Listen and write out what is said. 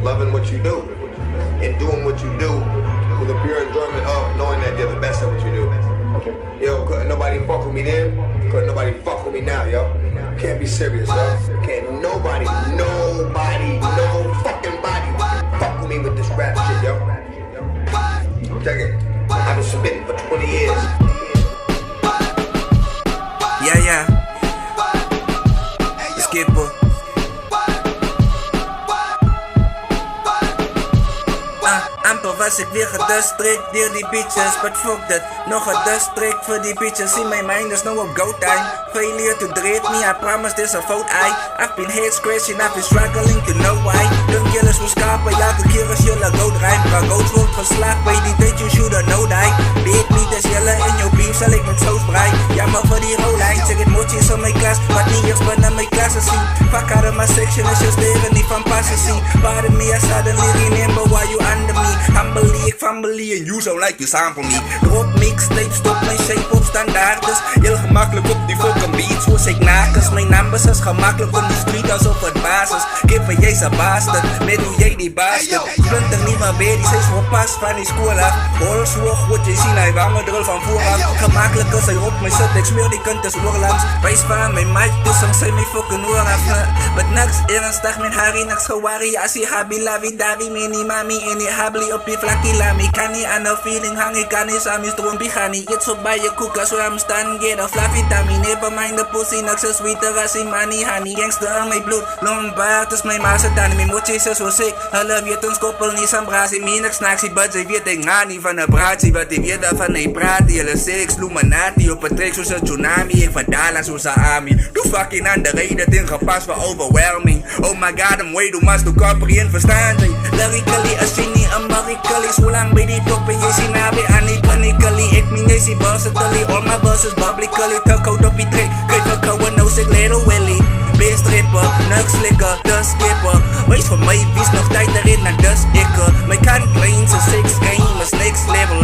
loving what you do and doing what you do with the pure enjoyment of knowing that you're the best at what you do. Okay. Yo, couldn't nobody fuck with me then, couldn't nobody fuck with me now, yo. Can't be serious, yo. Can't nobody, no fucking body fuck with me with this rap shit, yo. Check it. I've been submitting for 20 years. Yeah. Skipper. Amper was ik weer gedustrikt door die bitches, but fuck that. Nog gedustrikt voor die bitches. See my mind is no op go time. Failure to dread me, I promise there's a fault. I've been head scratching, I've been struggling to know why. Don't killers will schapen, elke keer als jullie go rijden. Maar goot wordt geslaagd, bij die tijd you shoulda know die. Weet niet als jullie in jouw beef zal ik met zo's brei. Jammer voor die rolijn, zeg het mootjes in mijn klas. Wat niet eerst binnen mijn klasse zien. Fuck out of my section, is just leren niet van passen zien. Pardon me, I suddenly remember why you under me. Humbly, ik family and you sound like you sample me. Drop mixtape, stop mijn shape op standaardes. Heel gemakkelijk op die fucking beats, zoals ik nakens. Mijn numbers is gemakkelijk op die street alsof het basis. Kip van jij zijn bastard, met hoe jij die bastard. Splinter niet meer bij, die steeds voor pas van die school af. Holswoog, wat je zien, hij wou me drol van vooraf. Gemakkelijk als hij op mij zit, ik smeer die kunt als oorlands. Wijs van mijn mic, dus dan zijn mijn fucking oor af. But niks ernstig, mijn Harry, niks gewari. Als je habi, lavi, davi, mini mami, en die habli op je vlakkie lami. Kan niet aan de feeling hangen, kan niet samen stroom bigani. Eet zo bij je koek, als we hem staan, get a fluffy tummy. Never mind the pussy, niks zo sweeter als die money, honey. Gangster aan mijn bloed, Lombard is mijn maas, het aan mijn moedjes is zo sick. Hulle weet ons koppel niet aan brasie, minder snacksie, but ze weet ik ga niet van de praatsie. Wat die weet daarvan hij praat, die hele six, Illuminati op het trek zoals een tsunami. Ik verdaal zoals een army. Doe fucking aan de reden, het ingepast voor overwhelming. Oh my god, I'm way too much to comprehend, verstaan ze. Lyrically, als je niet Americally, zo lang bij die top en je ziet naar bij Annie panically. Ik meen je ziet versatily, all my verses publicly. Tuk out op die trek, kijk wat kouwen, nou zeg little Willy. Best rapper, nugs slikker, de skipper. Wees voor mij, wie is nog tijd erin naar de sticker. Mijn kant brains is 6 game is next level.